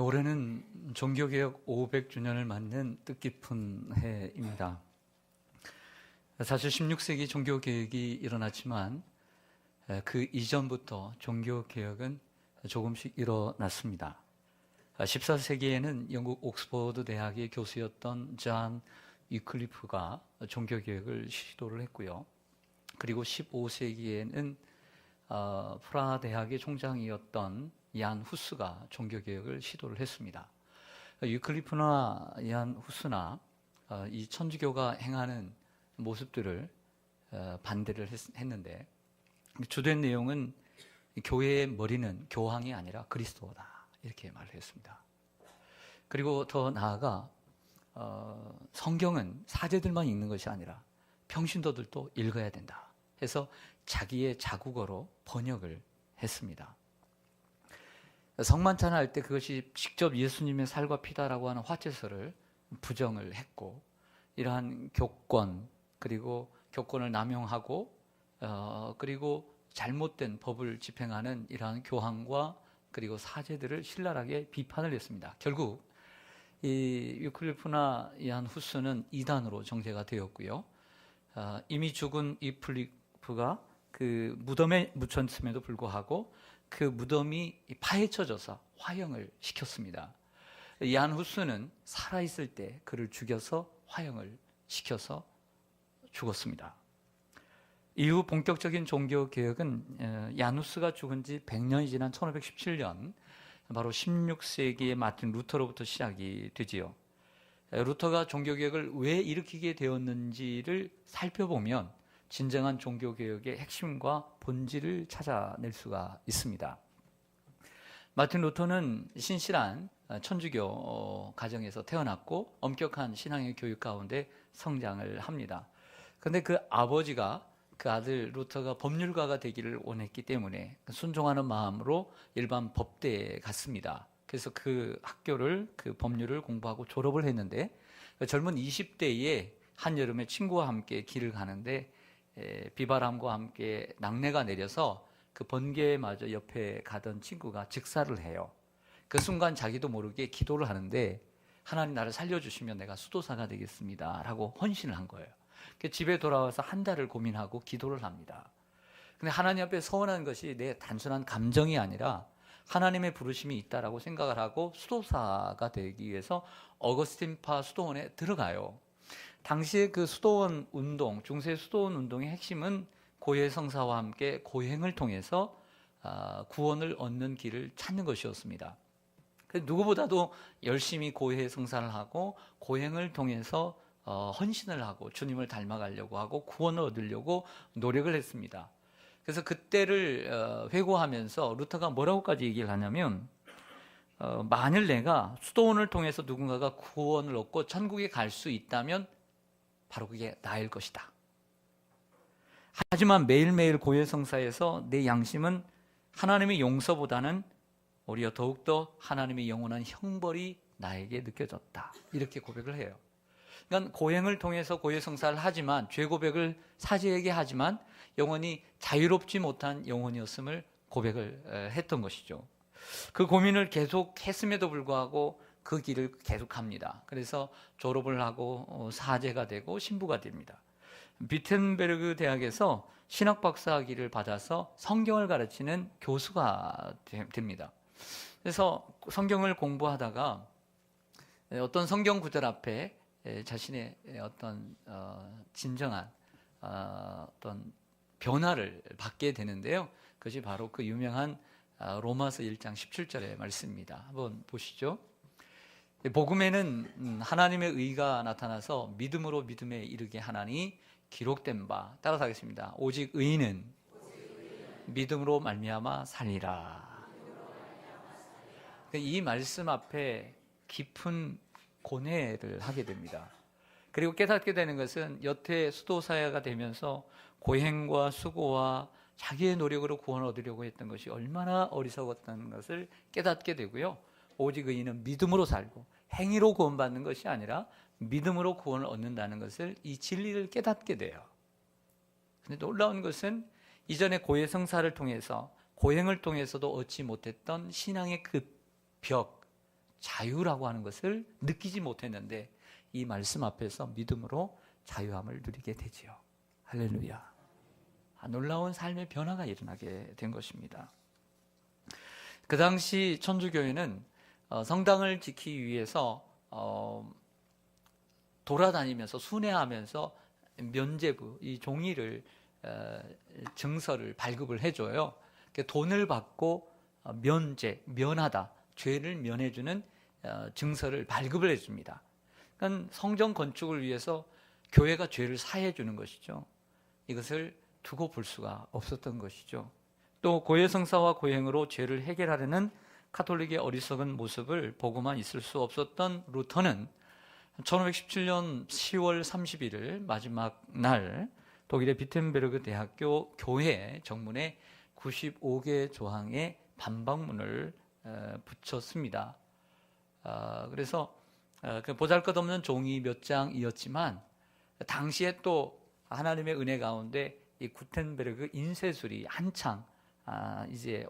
올해는 종교개혁 500주년을 맞는 뜻깊은 해입니다. 사실 16세기 종교개혁이 일어났지만 그 이전부터 종교개혁은 조금씩 일어났습니다. 14세기에는 영국 옥스퍼드 대학의 교수였던 존 위클리프가 종교개혁을 시도를 했고요. 그리고 15세기에는 프라하 대학의 총장이었던 얀 후스가 종교개혁을 시도를 했습니다. 위클리프나 얀 후스나 이 천주교가 행하는 모습들을 반대를 했는데, 주된 내용은 교회의 머리는 교황이 아니라 그리스도다, 이렇게 말을 했습니다. 그리고 더 나아가 성경은 사제들만 읽는 것이 아니라 평신도들도 읽어야 된다 해서 자기의 자국어로 번역을 했습니다. 성만찬을 할 때 그것이 직접 예수님의 살과 피다라고 하는 화채서를 부정을 했고, 이러한 교권, 그리고 교권을 남용하고 그리고 잘못된 법을 집행하는 이러한 교황과 그리고 사제들을 신랄하게 비판을 했습니다. 결국 이 위클리프나 얀 후스는 이단으로 정죄가 되었고요. 이미 죽은 위클리프가 그 무덤에 묻혔음에도 불구하고 그 무덤이 파헤쳐져서 화형을 시켰습니다. 얀 후스는 살아있을 때 그를 죽여서 화형을 시켜서 죽었습니다. 이후 본격적인 종교개혁은 얀 후스가 죽은 지 100년이 지난 1517년 바로 16세기의 마틴 루터로부터 시작이 되지요. 루터가 종교개혁을 왜 일으키게 되었는지를 살펴보면 진정한 종교개혁의 핵심과 본질을 찾아낼 수가 있습니다. 마틴 루터는 신실한 천주교 가정에서 태어났고 엄격한 신앙의 교육 가운데 성장을 합니다. 그런데 그 아버지가 그 아들 루터가 법률가가 되기를 원했기 때문에 순종하는 마음으로 일반 법대에 갔습니다. 그래서 그 학교를, 그 법률을 공부하고 졸업을 했는데, 젊은 20대에 한여름에 친구와 함께 길을 가는데 비바람과 함께 낙뢰가 내려서 그 번개마저 옆에 가던 친구가 즉사를 해요. 그 순간 자기도 모르게 기도를 하는데, 하나님 나를 살려주시면 내가 수도사가 되겠습니다 라고 헌신을 한 거예요. 집에 돌아와서 한 달을 고민하고 기도를 합니다. 근데 하나님 앞에 서원한 것이 내 단순한 감정이 아니라 하나님의 부르심이 있다라고 생각을 하고 수도사가 되기 위해서 어거스틴파 수도원에 들어가요. 당시에 그 수도원 운동, 중세 수도원 운동의 핵심은 고해 성사와 함께 고행을 통해서 구원을 얻는 길을 찾는 것이었습니다. 누구보다도 열심히 고해 성사를 하고 고행을 통해서 헌신을 하고 주님을 닮아가려고 하고 구원을 얻으려고 노력을 했습니다. 그래서 그때를 회고하면서 루터가 뭐라고까지 얘기를 하냐면, 만일 내가 수도원을 통해서 누군가가 구원을 얻고 천국에 갈 수 있다면 바로 그게 나일 것이다. 하지만 매일매일 고해성사에서 내 양심은 하나님의 용서보다는 오히려 더욱더 하나님의 영원한 형벌이 나에게 느껴졌다, 이렇게 고백을 해요. 그러니까 고행을 통해서 고해성사를 하지만, 죄 고백을 사제에게 하지만 영원히 자유롭지 못한 영혼이었음을 고백을 했던 것이죠. 그 고민을 계속 했음에도 불구하고 그 길을 계속합니다. 그래서 졸업을 하고 사제가 되고 신부가 됩니다. 비텐베르그 대학에서 신학 박사학위를 받아서 성경을 가르치는 교수가 됩니다. 그래서 성경을 공부하다가 어떤 성경 구절 앞에 자신의 어떤 진정한 어떤 변화를 받게 되는데요. 그것이 바로 그 유명한 로마서 1장 17절의 말씀입니다. 한번 보시죠. 복음에는 하나님의 의가 나타나서 믿음으로 믿음에 이르게 하나니 기록된 바, 따라서 하겠습니다. 오직 의인은 믿음으로 말미암아 살리라. 이 말씀 앞에 깊은 고뇌를 하게 됩니다. 그리고 깨닫게 되는 것은 여태 수도사회가 되면서 고행과 수고와 자기의 노력으로 구원을 얻으려고 했던 것이 얼마나 어리석었다는 것을 깨닫게 되고요. 오직 의인은 믿음으로 살고 행위로 구원받는 것이 아니라 믿음으로 구원을 얻는다는 것을, 이 진리를 깨닫게 돼요. 그런데 놀라운 것은 이전에 고해성사를 통해서, 고행을 통해서도 얻지 못했던 신앙의 그 벽, 자유라고 하는 것을 느끼지 못했는데 이 말씀 앞에서 믿음으로 자유함을 누리게 되지요. 할렐루야. 놀라운 삶의 변화가 일어나게 된 것입니다. 그 당시 천주교회는 성당을 지키기 위해서 돌아다니면서 순회하면서 면죄부, 이 종이를 증서를 발급을 해줘요. 돈을 받고 면하다, 죄를 면해주는 증서를 발급을 해줍니다. 그러니까 성전 건축을 위해서 교회가 죄를 사해 주는 것이죠. 이것을 두고 볼 수가 없었던 것이죠. 또 고해성사와 고행으로 죄를 해결하려는 카톨릭의 어리석은 모습을 보고만 있을 수 없었던 루터는 1517년 10월 31일 마지막 날 독일의 비텐베르그 대학교 교회 정문에 95개 조항의 반박문을 붙였습니다. 그래서 그 보잘것없는 종이 몇 장이었지만 당시에 또 하나님의 은혜 가운데 이 구텐베르그 인쇄술이 한창 이제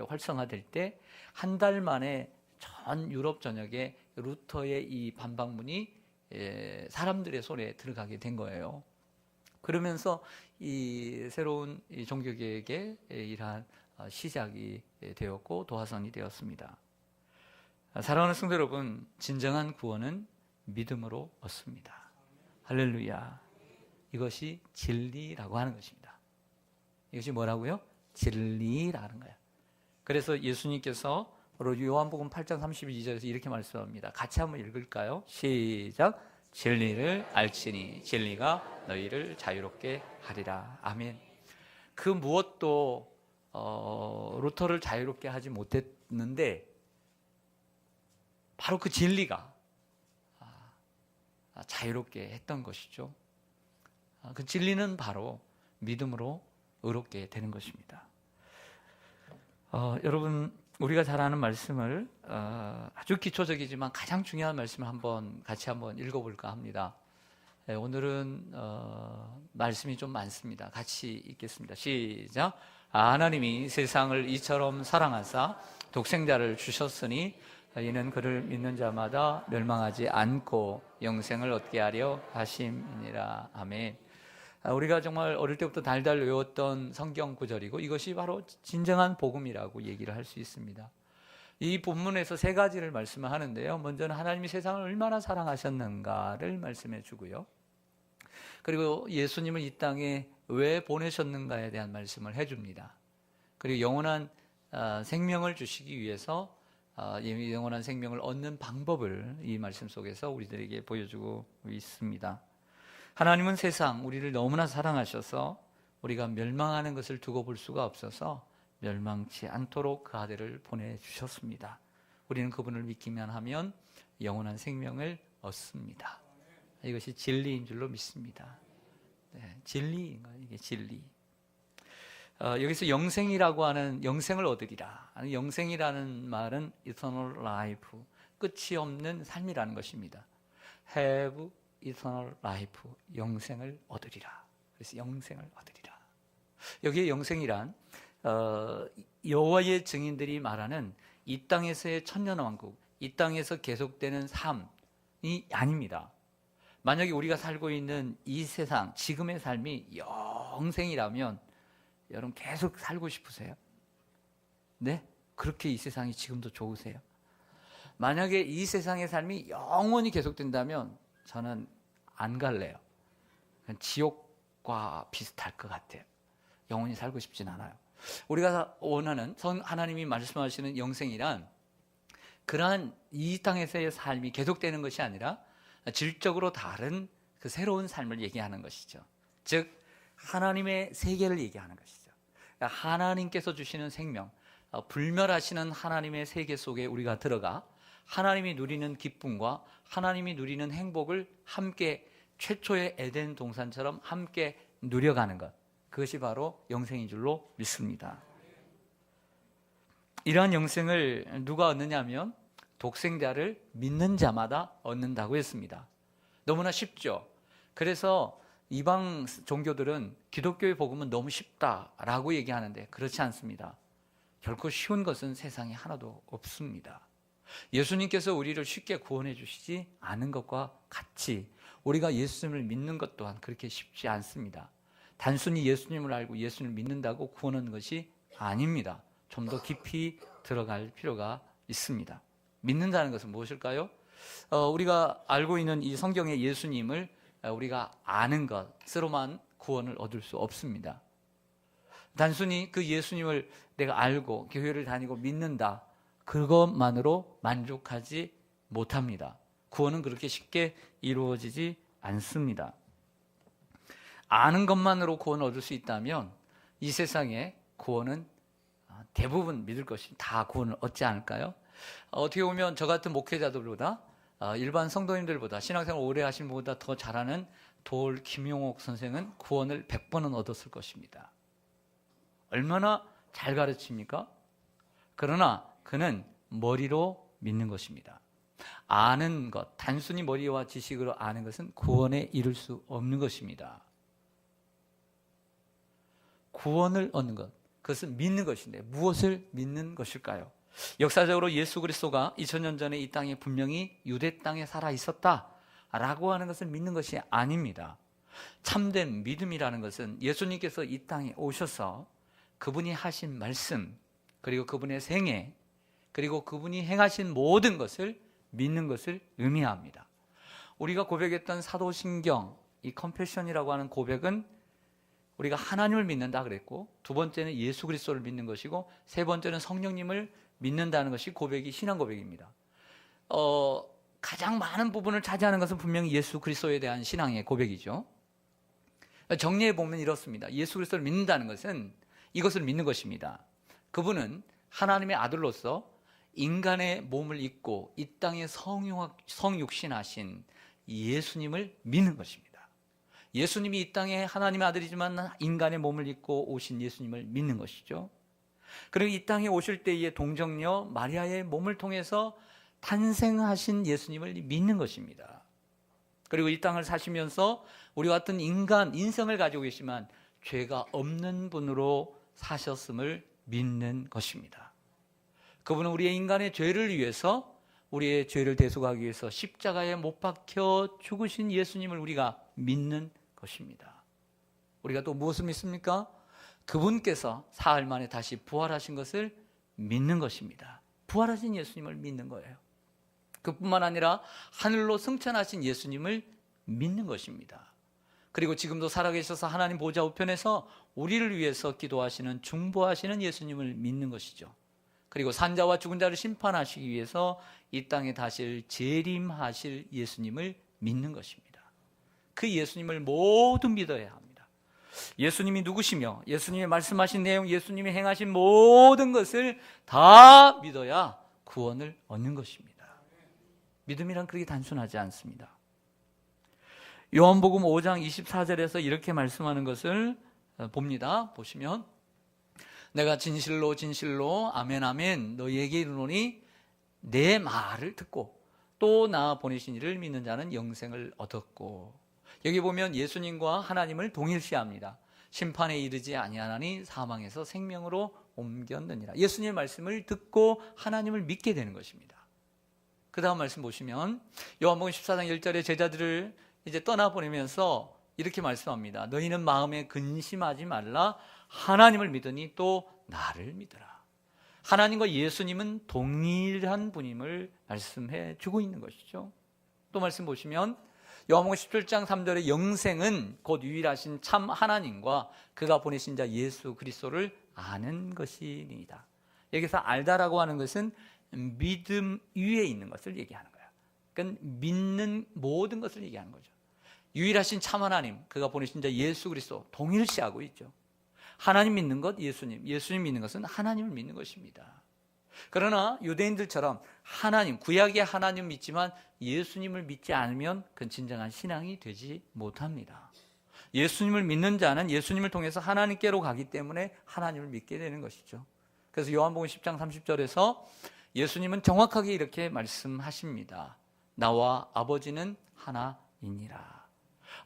활성화될 때 한 달 만에 전 유럽 전역에 루터의 이 반박문이 사람들의 손에 들어가게 된 거예요. 그러면서 이 새로운 종교개혁의 이러한 시작이 되었고 도화선이 되었습니다. 사랑하는 성도 여러분, 진정한 구원은 믿음으로 얻습니다. 할렐루야. 이것이 진리라고 하는 것입니다. 이것이 뭐라고요? 진리라는 거예요. 그래서 예수님께서 요한복음 8장 32절에서 이렇게 말씀합니다. 같이 한번 읽을까요? 시작. 진리를 알지니 진리가 너희를 자유롭게 하리라. 아멘. 그 무엇도 루터를 자유롭게 하지 못했는데 바로 그 진리가 자유롭게 했던 것이죠. 그 진리는 바로 믿음으로 의롭게 되는 것입니다. 여러분, 우리가 잘 아는 말씀을 아주 기초적이지만 가장 중요한 말씀을 같이 한번 읽어볼까 합니다. 오늘은 말씀이 좀 많습니다. 같이 읽겠습니다. 시작. 하나님이 세상을 이처럼 사랑하사 독생자를 주셨으니 이는 그를 믿는 자마다 멸망하지 않고 영생을 얻게 하려 하심이니라. 아멘. 우리가 정말 어릴 때부터 달달 외웠던 성경 구절이고 이것이 바로 진정한 복음이라고 얘기를 할 수 있습니다. 이 본문에서 세 가지를 말씀을 하는데요. 먼저는 하나님이 세상을 얼마나 사랑하셨는가를 말씀해 주고요. 그리고 예수님을 이 땅에 왜 보내셨는가에 대한 말씀을 해줍니다. 그리고 영원한 생명을 주시기 위해서 영원한 생명을 얻는 방법을 이 말씀 속에서 우리들에게 보여주고 있습니다. 하나님은 세상, 우리를 너무나 사랑하셔서 우리가 멸망하는 것을 두고 볼 수가 없어서 멸망치 않도록 그 아들을 보내주셨습니다. 우리는 그분을 믿기만 하면 영원한 생명을 얻습니다. 이것이 진리인 줄로 믿습니다. 네, 진리인 거예요. 이게 진리. 여기서 영생이라고 하는, 영생을 얻으리라. 영생이라는 말은 eternal life, 끝이 없는 삶이라는 것입니다. have eternal life, 영생을 얻으리라. 그래서 영생을 얻으리라. 여기에 영생이란 여호와의 증인들이 말하는 이 땅에서의 천년왕국, 이 땅에서 계속되는 삶이 아닙니다. 만약에 우리가 살고 있는 이 세상, 지금의 삶이 영생이라면 여러분 계속 살고 싶으세요? 네? 그렇게 이 세상이 지금도 좋으세요? 만약에 이 세상의 삶이 영원히 계속된다면 저는 안 갈래요. 지옥과 비슷할 것 같아요. 영원히 살고 싶진 않아요. 우리가 원하는 하나님이 말씀하시는 영생이란 그러한 이 땅에서의 삶이 계속되는 것이 아니라 질적으로 다른 그 새로운 삶을 얘기하는 것이죠. 즉 하나님의 세계를 얘기하는 것이죠. 하나님께서 주시는 생명, 불멸하시는 하나님의 세계 속에 우리가 들어가 하나님이 누리는 기쁨과 하나님이 누리는 행복을 함께 최초의 에덴 동산처럼 함께 누려가는 것, 그것이 바로 영생인 줄로 믿습니다. 이러한 영생을 누가 얻느냐면 독생자를 믿는 자마다 얻는다고 했습니다. 너무나 쉽죠. 그래서 이방 종교들은 기독교의 복음은 너무 쉽다라고 얘기하는데 그렇지 않습니다. 결코 쉬운 것은 세상에 하나도 없습니다. 예수님께서 우리를 쉽게 구원해 주시지 않은 것과 같이 우리가 예수님을 믿는 것 또한 그렇게 쉽지 않습니다. 단순히 예수님을 알고 예수님을 믿는다고 구원하는 것이 아닙니다. 좀 더 깊이 들어갈 필요가 있습니다. 믿는다는 것은 무엇일까요? 우리가 알고 있는 이 성경의 예수님을 우리가 아는 것으로만 구원을 얻을 수 없습니다. 단순히 그 예수님을 내가 알고 교회를 다니고 믿는다, 그것만으로 만족하지 못합니다. 구원은 그렇게 쉽게 이루어지지 않습니다. 아는 것만으로 구원을 얻을 수 있다면 이 세상에 구원은 대부분 믿을 것이 다 구원을 얻지 않을까요? 어떻게 보면 저 같은 목회자들보다 일반 성도님들보다 신앙생활 오래 하신 분보다 더 잘하는 돌 김용옥 선생은 구원을 100번은 얻었을 것입니다. 얼마나 잘 가르칩니까? 그러나 그는 머리로 믿는 것입니다. 아는 것, 단순히 머리와 지식으로 아는 것은 구원에 이를 수 없는 것입니다. 구원을 얻는 것, 그것은 믿는 것인데 무엇을 믿는 것일까요? 역사적으로 예수 그리스도가 2000년 전에 이 땅에 분명히 유대 땅에 살아 있었다라고 하는 것을 믿는 것이 아닙니다. 참된 믿음이라는 것은 예수님께서 이 땅에 오셔서 그분이 하신 말씀, 그리고 그분의 생애, 그리고 그분이 행하신 모든 것을 믿는 것을 의미합니다. 우리가 고백했던 사도신경, 이 컨페션이라고 하는 고백은 우리가 하나님을 믿는다 그랬고, 두 번째는 예수 그리스도를 믿는 것이고, 세 번째는 성령님을 믿는다는 것이 고백이 신앙 고백입니다. 가장 많은 부분을 차지하는 것은 분명히 예수 그리스도에 대한 신앙의 고백이죠. 정리해 보면 이렇습니다. 예수 그리스도를 믿는다는 것은 이것을 믿는 것입니다. 그분은 하나님의 아들로서 인간의 몸을 입고 이 땅에 성육신하신 예수님을 믿는 것입니다. 예수님이 이 땅에 하나님의 아들이지만 인간의 몸을 입고 오신 예수님을 믿는 것이죠. 그리고 이 땅에 오실 때의 동정녀 마리아의 몸을 통해서 탄생하신 예수님을 믿는 것입니다. 그리고 이 땅을 사시면서 우리 같은 인생을 가지고 계시지만 죄가 없는 분으로 사셨음을 믿는 것입니다. 그분은 우리의 인간의 죄를 위해서, 우리의 죄를 대속하기 위해서 십자가에 못 박혀 죽으신 예수님을 우리가 믿는 것입니다. 우리가 또 무엇을 믿습니까? 그분께서 사흘 만에 다시 부활하신 것을 믿는 것입니다. 부활하신 예수님을 믿는 거예요. 그뿐만 아니라 하늘로 승천하신 예수님을 믿는 것입니다. 그리고 지금도 살아계셔서 하나님 보좌 우편에서 우리를 위해서 기도하시는, 중보하시는 예수님을 믿는 것이죠. 그리고 산자와 죽은 자를 심판하시기 위해서 이 땅에 다시 재림하실 예수님을 믿는 것입니다. 그 예수님을 모두 믿어야 합니다. 예수님이 누구시며 예수님이 말씀하신 내용, 예수님이 행하신 모든 것을 다 믿어야 구원을 얻는 것입니다. 믿음이란 그렇게 단순하지 않습니다. 요한복음 5장 24절에서 이렇게 말씀하는 것을 봅니다. 보시면, 내가 진실로 진실로 아멘 아멘 너희에게 이르노니 내 말을 듣고 또 나 보내신 이를 믿는 자는 영생을 얻었고, 여기 보면 예수님과 하나님을 동일시합니다. 심판에 이르지 아니하나니 사망에서 생명으로 옮겼느니라. 예수님의 말씀을 듣고 하나님을 믿게 되는 것입니다. 그 다음 말씀 보시면 요한복음 14장 1절에 제자들을 이제 떠나보내면서 이렇게 말씀합니다. 너희는 마음에 근심하지 말라. 하나님을 믿으니 또 나를 믿으라. 하나님과 예수님은 동일한 분임을 말씀해 주고 있는 것이죠. 또 말씀 보시면 요한복음 17장 3절에 영생은 곧 유일하신 참 하나님과 그가 보내신 자 예수 그리스도를 아는 것이니이다. 여기서 알다라고 하는 것은 믿음 위에 있는 것을 얘기하는 거예요. 그러니까 믿는 모든 것을 얘기하는 거죠. 유일하신 참 하나님, 그가 보내신 자 예수 그리스도 동일시하고 있죠. 하나님 믿는 것, 예수님 믿는 것은 하나님을 믿는 것입니다. 그러나 유대인들처럼 하나님, 구약의 하나님 믿지만 예수님을 믿지 않으면 그건 진정한 신앙이 되지 못합니다. 예수님을 믿는 자는 예수님을 통해서 하나님께로 가기 때문에 하나님을 믿게 되는 것이죠. 그래서 요한복음 10장 30절에서 예수님은 정확하게 이렇게 말씀하십니다. 나와 아버지는 하나이니라.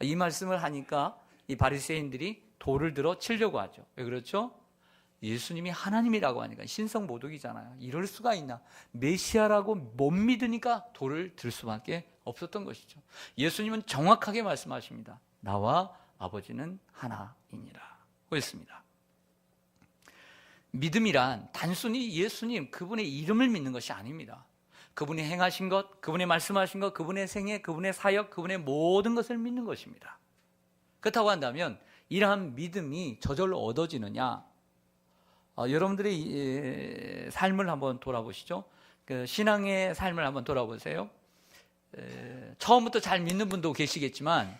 이 말씀을 하니까 이 바리새인들이 돌을 들어 치려고 하죠. 왜 그렇죠? 예수님이 하나님이라고 하니까 신성모독이잖아요. 이럴 수가 있나? 메시아라고 못 믿으니까 돌을 들 수밖에 없었던 것이죠. 예수님은 정확하게 말씀하십니다. 나와 아버지는 하나이니라 그랬습니다. 믿음이란 단순히 예수님 그분의 이름을 믿는 것이 아닙니다. 그분이 행하신 것, 그분이 말씀하신 것, 그분의 생애, 그분의 사역, 그분의 모든 것을 믿는 것입니다. 그렇다고 한다면 이러한 믿음이 저절로 얻어지느냐? 여러분들의 삶을 한번 돌아보시죠. 그 신앙의 삶을 한번 돌아보세요. 처음부터 잘 믿는 분도 계시겠지만,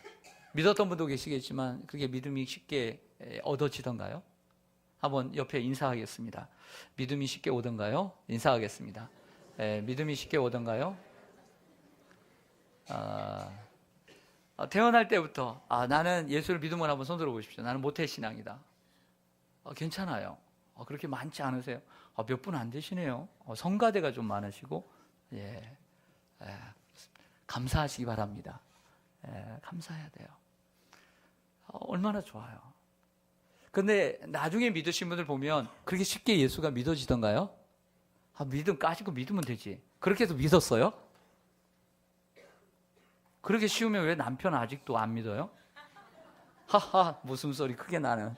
믿었던 분도 계시겠지만 그게 믿음이 쉽게 얻어지던가요? 한번 옆에 인사하겠습니다. 믿음이 쉽게 오던가요? 인사하겠습니다. 믿음이 쉽게 오던가요? 태어날 때부터 나는 예수를 믿으면 한번 손 들어보십시오. 나는 모태신앙이다. 괜찮아요. 그렇게 많지 않으세요? 몇 분 안 되시네요. 성가대가 좀 많으시고 감사하시기 바랍니다. 감사해야 돼요. 얼마나 좋아요. 근데 나중에 믿으신 분들 보면 그렇게 쉽게 예수가 믿어지던가요? 믿음 까짓거 믿으면 되지. 그렇게 해서 믿었어요? 그렇게 쉬우면 왜 남편 아직도 안 믿어요? 하하, 무슨 소리 크게 나는.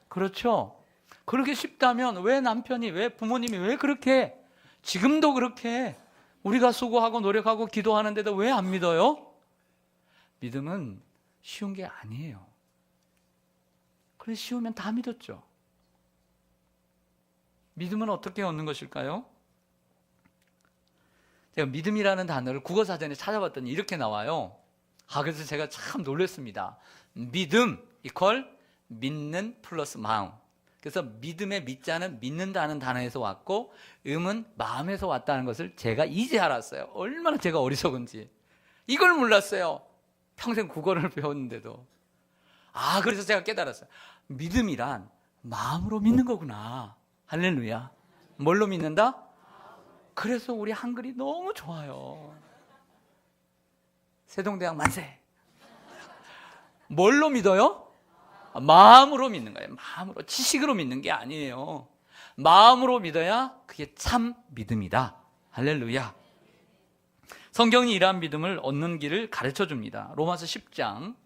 그렇죠? 그렇게 쉽다면 왜 남편이, 왜 부모님이 왜 그렇게, 지금도 그렇게 우리가 수고하고 노력하고 기도하는데도 왜 안 믿어요? 믿음은 쉬운 게 아니에요. 그래 쉬우면 다 믿었죠. 믿음은 어떻게 얻는 것일까요? 제가 믿음이라는 단어를 국어사전에 찾아봤더니 이렇게 나와요. 그래서 제가 참 놀랐습니다. 믿음 이퀄 믿는 플러스 마음. 그래서 믿음의 믿자는 믿는다는 단어에서 왔고 음은 마음에서 왔다는 것을 제가 이제 알았어요. 얼마나 제가 어리석은지. 이걸 몰랐어요. 평생 국어를 배웠는데도. 그래서 제가 깨달았어요. 믿음이란 마음으로 믿는 거구나. 할렐루야. 뭘로 믿는다? 그래서 우리 한글이 너무 좋아요. 세종대왕 만세. 뭘로 믿어요? 마음으로 믿는 거예요. 마음으로. 지식으로 믿는 게 아니에요. 마음으로 믿어야 그게 참 믿음이다. 할렐루야. 성경이 이러한 믿음을 얻는 길을 가르쳐 줍니다. 로마서 10장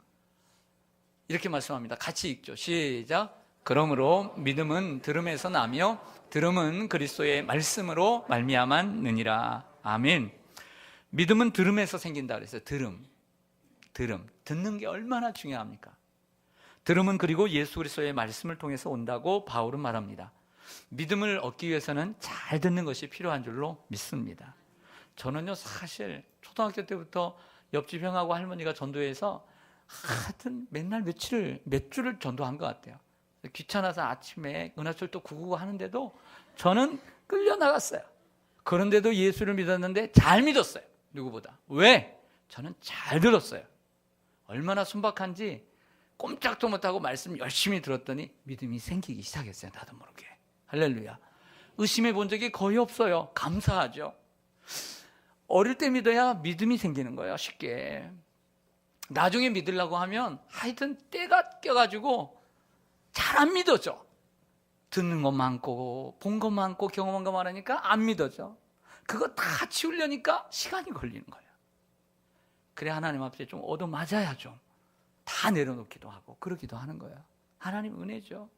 이렇게 말씀합니다. 같이 읽죠. 시작. 그러므로 믿음은 들음에서 나며 들음은 그리스도의 말씀으로 말미암았느니라. 아멘. 믿음은 들음에서 생긴다 그랬어요. 들음. 듣는 게 얼마나 중요합니까? 들음은 그리고 예수 그리스도의 말씀을 통해서 온다고 바울은 말합니다. 믿음을 얻기 위해서는 잘 듣는 것이 필요한 줄로 믿습니다. 저는요 사실 초등학교 때부터 옆집 형하고 할머니가 전도해서 하여튼 맨날 몇 주를 전도한 것 같아요. 귀찮아서 아침에 은하철도 999 하는데도 저는 끌려나갔어요. 그런데도 예수를 믿었는데 잘 믿었어요. 누구보다. 왜? 저는 잘 들었어요. 얼마나 순박한지 꼼짝도 못하고 말씀 열심히 들었더니 믿음이 생기기 시작했어요. 나도 모르게. 할렐루야. 의심해 본 적이 거의 없어요. 감사하죠. 어릴 때 믿어야 믿음이 생기는 거예요. 쉽게. 나중에 믿으려고 하면 하여튼 때가 껴가지고 잘 안 믿어져. 듣는 것 많고 본 것 많고 경험한 것 많으니까 안 믿어져. 그거 다 치우려니까 시간이 걸리는 거예요. 그래 하나님 앞에 좀 얻어맞아야 좀 다 내려놓기도 하고 그러기도 하는 거예요. 하나님 은혜죠.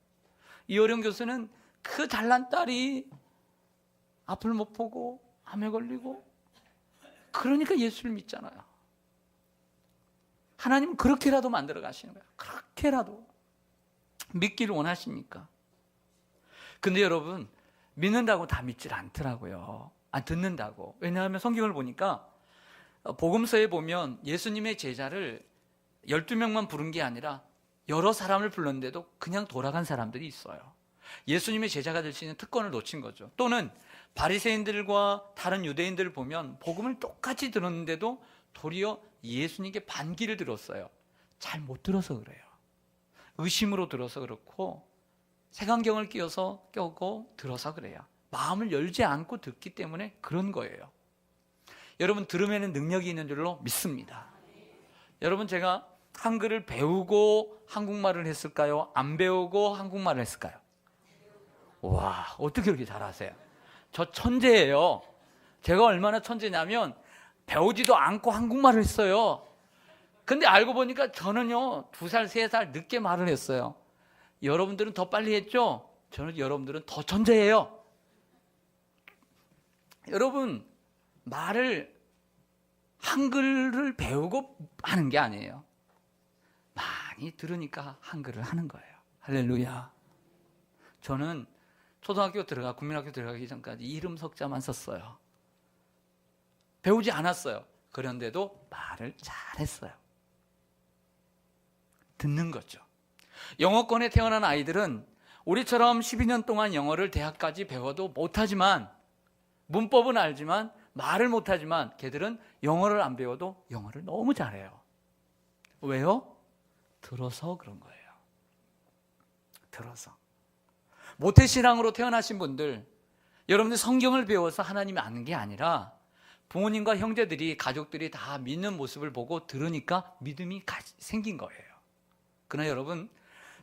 이어령 교수는 그 잘난 딸이 앞을 못 보고 암에 걸리고 그러니까 예수를 믿잖아요. 하나님은 그렇게라도 만들어 가시는 거예요. 그렇게라도 믿기를 원하십니까? 근데 여러분 믿는다고 다 믿질 않더라고요. 듣는다고. 왜냐하면 성경을 보니까 복음서에 보면 예수님의 제자를 12명만 부른 게 아니라 여러 사람을 불렀는데도 그냥 돌아간 사람들이 있어요. 예수님의 제자가 될 수 있는 특권을 놓친 거죠. 또는 바리새인들과 다른 유대인들을 보면 복음을 똑같이 들었는데도 도리어 예수님께 반기를 들었어요. 잘 못 들어서 그래요. 의심으로 들어서 그렇고 색안경을 껴고 들어서 그래요. 마음을 열지 않고 듣기 때문에 그런 거예요. 여러분 들음에는 능력이 있는 줄로 믿습니다. 여러분 제가 한글을 배우고 한국말을 했을까요? 안 배우고 한국말을 했을까요? 와, 어떻게 그렇게 잘하세요? 저 천재예요. 제가 얼마나 천재냐면 배우지도 않고 한국말을 했어요. 근데 알고 보니까 저는요 2살, 3살 늦게 말을 했어요. 여러분들은 더 빨리 했죠? 저는 여러분들은 더 천재예요. 여러분, 말을 한글을 배우고 하는 게 아니에요. 많이 들으니까 한글을 하는 거예요. 할렐루야. 저는 초등학교 국민학교 들어가기 전까지 이름 석자만 썼어요. 배우지 않았어요. 그런데도 말을 잘했어요. 듣는 거죠. 영어권에 태어난 아이들은 우리처럼 12년 동안 영어를 대학까지 배워도 못하지만, 문법은 알지만 말을 못하지만 걔들은 영어를 안 배워도 영어를 너무 잘해요. 왜요? 들어서 그런 거예요. 들어서. 모태신앙으로 태어나신 분들, 여러분들 성경을 배워서 하나님이 아는 게 아니라 부모님과 형제들이, 가족들이 다 믿는 모습을 보고 들으니까 믿음이 생긴 거예요. 그러나 여러분,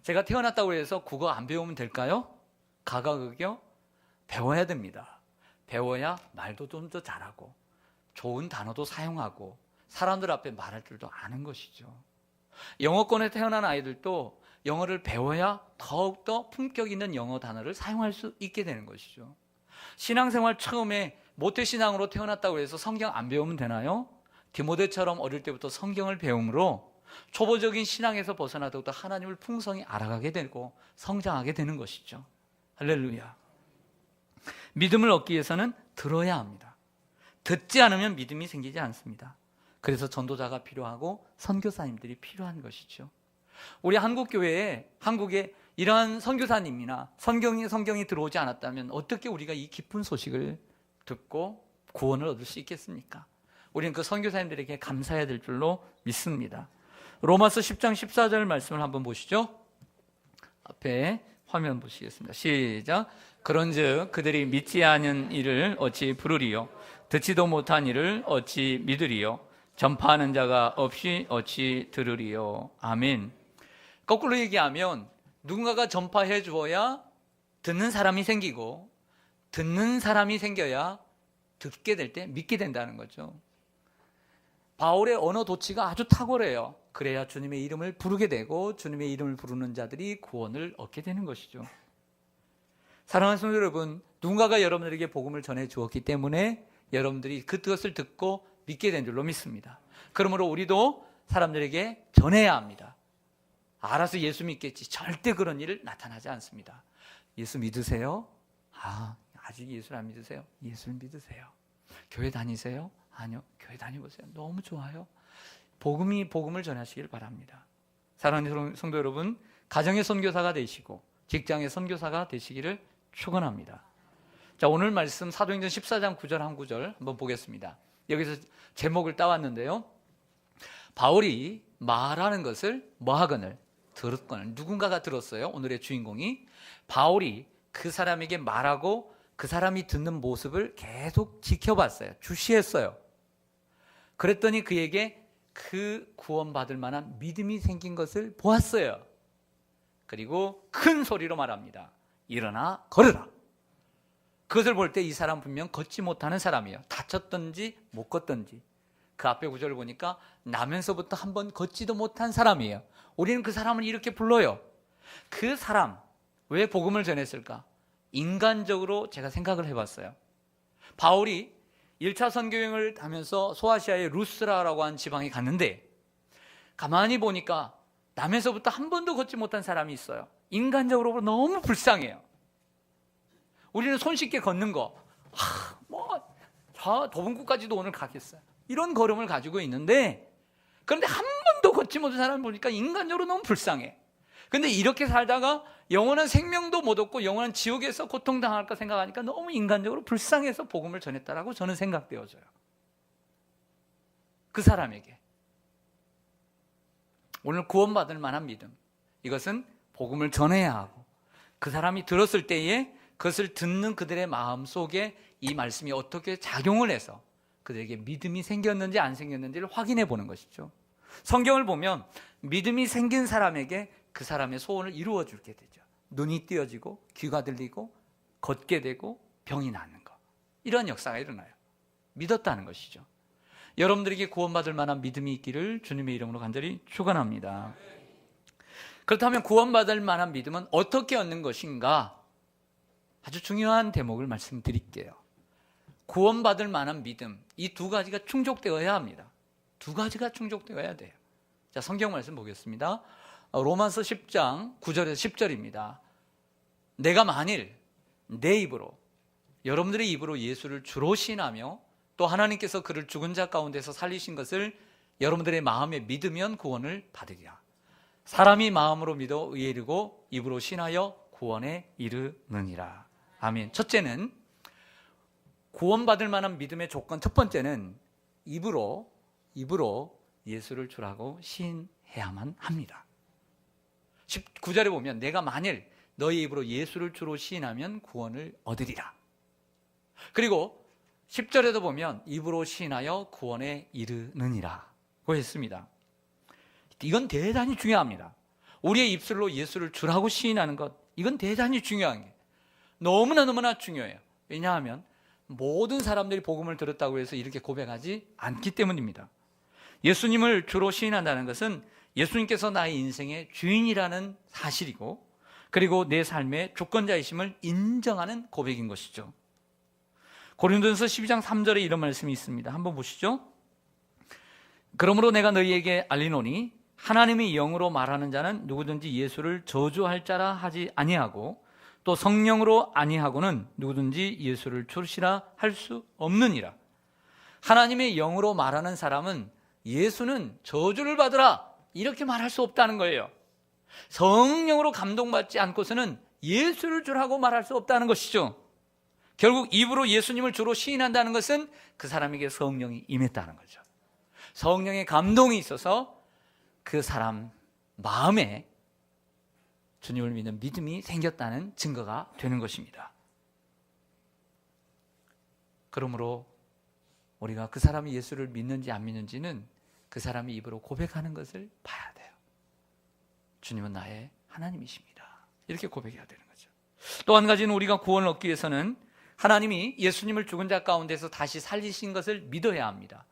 제가 태어났다고 해서 국어 안 배우면 될까요? 가가극요? 배워야 됩니다. 배워야 말도 좀 더 잘하고 좋은 단어도 사용하고 사람들 앞에 말할 줄도 아는 것이죠. 영어권에 태어난 아이들도 영어를 배워야 더욱더 품격 있는 영어 단어를 사용할 수 있게 되는 것이죠. 신앙생활 처음에 모태신앙으로 태어났다고 해서 성경 안 배우면 되나요? 디모데처럼 어릴 때부터 성경을 배움으로 초보적인 신앙에서 벗어나 더욱더 하나님을 풍성히 알아가게 되고 성장하게 되는 것이죠. 할렐루야. 믿음을 얻기 위해서는 들어야 합니다. 듣지 않으면 믿음이 생기지 않습니다. 그래서 전도자가 필요하고 선교사님들이 필요한 것이죠. 우리 한국교회에, 한국에 이러한 선교사님이나 성경이 들어오지 않았다면 어떻게 우리가 이 기쁜 소식을 듣고 구원을 얻을 수 있겠습니까? 우리는 그 선교사님들에게 감사해야 될 줄로 믿습니다. 로마서 10장 14절 말씀을 한번 보시죠. 앞에 화면 보시겠습니다. 시작. 그런즉 그들이 믿지 않은 이를 어찌 부르리요? 듣지도 못한 이를 어찌 믿으리요? 전파하는 자가 없이 어찌 들으리요? 아멘. 거꾸로 얘기하면 누군가가 전파해 주어야 듣는 사람이 생기고, 듣는 사람이 생겨야 듣게 될 때 믿게 된다는 거죠. 바울의 언어 도치가 아주 탁월해요. 그래야 주님의 이름을 부르게 되고 주님의 이름을 부르는 자들이 구원을 얻게 되는 것이죠. 사랑하는 성도 여러분, 누군가가 여러분들에게 복음을 전해 주었기 때문에 여러분들이 그것을 듣고 믿게 된 줄로 믿습니다. 그러므로 우리도 사람들에게 전해야 합니다. 알아서 예수 믿겠지, 절대 그런 일 나타나지 않습니다. 예수 믿으세요? 아직 예수를 안 믿으세요? 예수를 믿으세요. 교회 다니세요? 아니요, 교회 다니보세요. 너무 좋아요. 복음을 전하시길 바랍니다. 사랑하는 성도 여러분, 가정의 선교사가 되시고 직장의 선교사가 되시기를 축원합니다. 자, 오늘 말씀 사도행전 14장 9절 한 구절 한번 보겠습니다. 여기서 제목을 따왔는데요. 바울이 말하는 것을 뭐 하거늘? 들었거늘. 누군가가 들었어요. 오늘의 주인공이 바울이 그 사람에게 말하고 그 사람이 듣는 모습을 계속 지켜봤어요. 주시했어요. 그랬더니 그에게 그 구원받을 만한 믿음이 생긴 것을 보았어요. 그리고 큰 소리로 말합니다. 일어나 걸으라. 그것을 볼 때 이 사람 분명 걷지 못하는 사람이에요. 다쳤든지 못 걷든지. 그 앞에 구절을 보니까 나면서부터 한번 걷지도 못한 사람이에요. 우리는 그 사람을 이렇게 불러요. 그 사람 왜 복음을 전했을까? 인간적으로 제가 생각을 해봤어요. 바울이 1차 선교여행을 하면서 소아시아의 루스라라고 하는 지방에 갔는데 가만히 보니까 남에서부터 한 번도 걷지 못한 사람이 있어요. 인간적으로 너무 불쌍해요. 우리는 손쉽게 걷는 거, 저 도봉구까지도 오늘 가겠어요. 이런 걸음을 가지고 있는데, 그런데 한 번도 걷지 못한 사람을 보니까 인간적으로 너무 불쌍해. 근데 이렇게 살다가 영원한 생명도 못 얻고 영원한 지옥에서 고통당할까 생각하니까 너무 인간적으로 불쌍해서 복음을 전했다라고 저는 생각되어져요. 그 사람에게 오늘 구원받을 만한 믿음, 이것은 복음을 전해야 하고 그 사람이 들었을 때에 그것을 듣는 그들의 마음속에 이 말씀이 어떻게 작용을 해서 그들에게 믿음이 생겼는지 안 생겼는지를 확인해 보는 것이죠. 성경을 보면 믿음이 생긴 사람에게 그 사람의 소원을 이루어 주게 되죠. 눈이 띄어지고 귀가 들리고 걷게 되고 병이 낫는 것, 이런 역사가 일어나요. 믿었다는 것이죠. 여러분들에게 구원받을 만한 믿음이 있기를 주님의 이름으로 간절히 축원합니다. 그렇다면 구원받을 만한 믿음은 어떻게 얻는 것인가? 아주 중요한 대목을 말씀드릴게요. 구원받을 만한 믿음, 이 두 가지가 충족되어야 합니다. 두 가지가 충족되어야 돼요. 자, 성경 말씀 보겠습니다. 로마서 10장 9절에서 10절입니다. 내가 만일 내 입으로, 여러분들의 입으로 예수를 주로 시인하며 또 하나님께서 그를 죽은 자 가운데서 살리신 것을 여러분들의 마음에 믿으면 구원을 받으리라. 사람이 마음으로 믿어 의에 이르고 입으로 신하여 구원에 이르느니라. 아멘. 첫째는 구원받을 만한 믿음의 조건, 첫 번째는 입으로 예수를 주라고 시인해야만 합니다. 19절에 보면 내가 만일 너희 입으로 예수를 주로 시인하면 구원을 얻으리라. 그리고 10절에도 보면 입으로 시인하여 구원에 이르느니라고 했습니다. 이건 대단히 중요합니다. 우리의 입술로 예수를 주라고 시인하는 것, 이건 대단히 중요한 게 너무나 중요해요. 왜냐하면 모든 사람들이 복음을 들었다고 해서 이렇게 고백하지 않기 때문입니다. 예수님을 주로 시인한다는 것은 예수님께서 나의 인생의 주인이라는 사실이고, 그리고 내 삶의 주권자이심을 인정하는 고백인 것이죠. 고린도전서 12장 3절에 이런 말씀이 있습니다. 한번 보시죠. 그러므로 내가 너희에게 알리노니 하나님의 영으로 말하는 자는 누구든지 예수를 저주할 자라 하지 아니하고 또 성령으로 아니하고는 누구든지 예수를 주시라 할 수 없느니라. 하나님의 영으로 말하는 사람은 예수는 저주를 받으라 이렇게 말할 수 없다는 거예요. 성령으로 감동받지 않고서는 예수를 주라고 말할 수 없다는 것이죠. 결국 입으로 예수님을 주로 시인한다는 것은 그 사람에게 성령이 임했다는 거죠. 성령의 감동이 있어서 그 사람 마음에 주님을 믿는 믿음이 생겼다는 증거가 되는 것입니다. 그러므로 우리가 그 사람이 예수를 믿는지 안 믿는지는 그 사람이 입으로 고백하는 것을 봐야 돼요. 주님은 나의 하나님이십니다. 이렇게 고백해야 되는 거죠. 또 한 가지는 우리가 구원을 얻기 위해서는 하나님이 예수님을 죽은 자 가운데서 다시 살리신 것을 믿어야 합니다.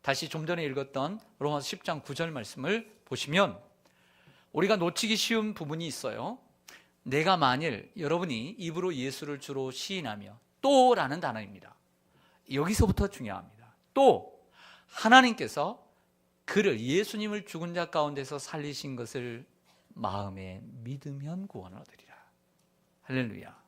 다시 좀 전에 읽었던 로마서 10장 9절 말씀을 보시면 우리가 놓치기 쉬운 부분이 있어요. 내가 만일 여러분이 입으로 예수를 주로 시인하며 또라는 단어입니다. 여기서부터 중요합니다. 또 하나님께서 그를 예수님을 죽은 자 가운데서 살리신 것을 마음에 믿으면 구원을 얻으리라. 할렐루야.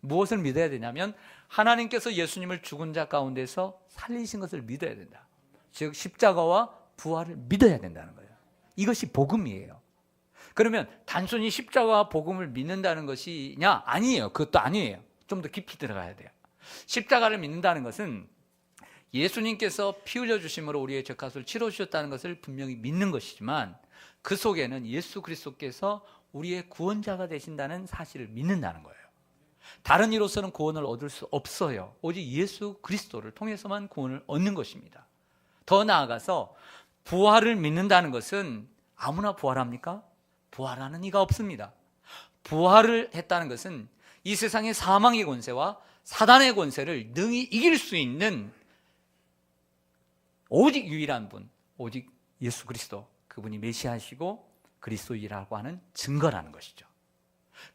무엇을 믿어야 되냐면 하나님께서 예수님을 죽은 자 가운데서 살리신 것을 믿어야 된다. 즉 십자가와 부활을 믿어야 된다는 거예요. 이것이 복음이에요. 그러면 단순히 십자가와 복음을 믿는다는 것이냐? 아니에요. 그것도 아니에요. 좀 더 깊이 들어가야 돼요. 십자가를 믿는다는 것은 예수님께서 피 흘려 주심으로 우리의 죄값을 치러 주셨다는 것을 분명히 믿는 것이지만 그 속에는 예수 그리스도께서 우리의 구원자가 되신다는 사실을 믿는다는 거예요. 다른 이로서는 구원을 얻을 수 없어요. 오직 예수 그리스도를 통해서만 구원을 얻는 것입니다. 더 나아가서 부활을 믿는다는 것은 아무나 부활합니까? 부활하는 이가 없습니다. 부활을 했다는 것은 이 세상의 사망의 권세와 사단의 권세를 능히 이길 수 있는 오직 유일한 분, 오직 예수 그리스도, 그분이 메시아시고 그리스도이라고 하는 증거라는 것이죠.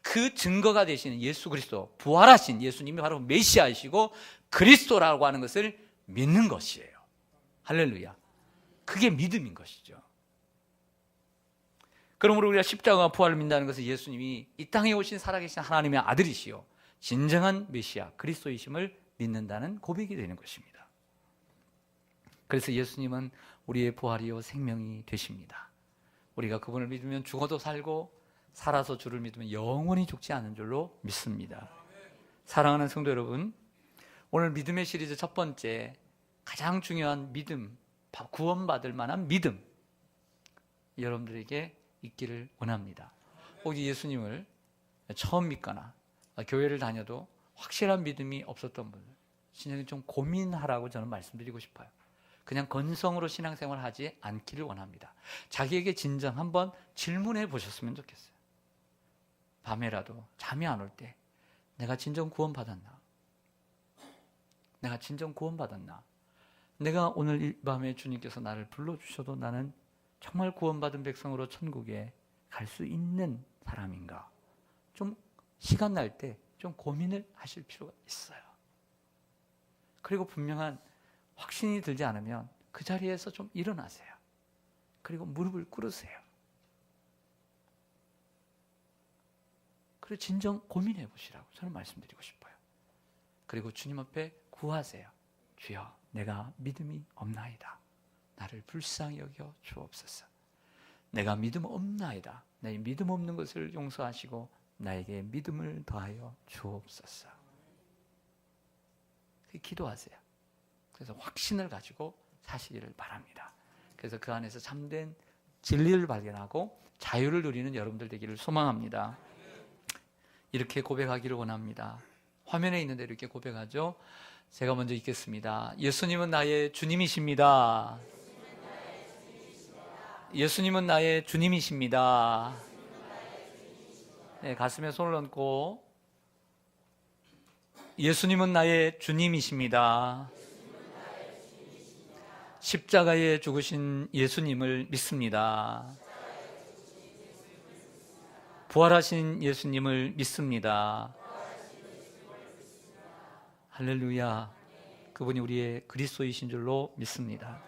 그 증거가 되시는 예수 그리스도, 부활하신 예수님이 바로 메시아이시고 그리스도라고 하는 것을 믿는 것이에요. 할렐루야. 그게 믿음인 것이죠. 그러므로 우리가 십자가와 부활을 믿는다는 것은 예수님이 이 땅에 오신 살아계신 하나님의 아들이시요 진정한 메시아 그리스도이심을 믿는다는 고백이 되는 것입니다. 그래서 예수님은 우리의 부활이요 생명이 되십니다. 우리가 그분을 믿으면 죽어도 살고 살아서 주를 믿으면 영원히 죽지 않은 줄로 믿습니다. 사랑하는 성도 여러분, 오늘 믿음의 시리즈 첫 번째 가장 중요한 믿음, 구원받을 만한 믿음 여러분들에게 있기를 원합니다. 혹시 예수님을 처음 믿거나 교회를 다녀도 확실한 믿음이 없었던 분들 신앙이 좀 고민하라고 저는 말씀드리고 싶어요. 그냥 건성으로 신앙생활 하지 않기를 원합니다. 자기에게 진정 한번 질문해 보셨으면 좋겠어요. 밤에라도 잠이 안 올 때 내가 진정 구원받았나? 내가 진정 구원받았나? 내가 오늘 이 밤에 주님께서 나를 불러주셔도 나는 정말 구원받은 백성으로 천국에 갈 수 있는 사람인가? 좀 시간 날 때 좀 고민을 하실 필요가 있어요. 그리고 분명한 확신이 들지 않으면 그 자리에서 좀 일어나세요. 그리고 무릎을 꿇으세요. 그리고 진정 고민해 보시라고 저는 말씀드리고 싶어요. 그리고 주님 앞에 구하세요. 주여, 내가 믿음이 없나이다. 나를 불쌍히 여겨 주옵소서. 내가 믿음 없나이다. 내 믿음 없는 것을 용서하시고 나에게 믿음을 더하여 주옵소서. 기도하세요. 그래서 확신을 가지고 사시기를 바랍니다. 그래서 그 안에서 참된 진리를 발견하고 자유를 누리는 여러분들 되기를 소망합니다. 이렇게 고백하기를 원합니다. 화면에 있는 대로 이렇게 고백하죠. 제가 먼저 읽겠습니다. 예수님은 나의 주님이십니다. 예수님은 나의 주님이십니다. 네, 가슴에 손을 얹고 예수님은 나의 주님이십니다. 십자가에 죽으신 예수님을 믿습니다. 부활하신 예수님을 믿습니다. 할렐루야. 그분이 우리의 그리스도이신 줄로 믿습니다.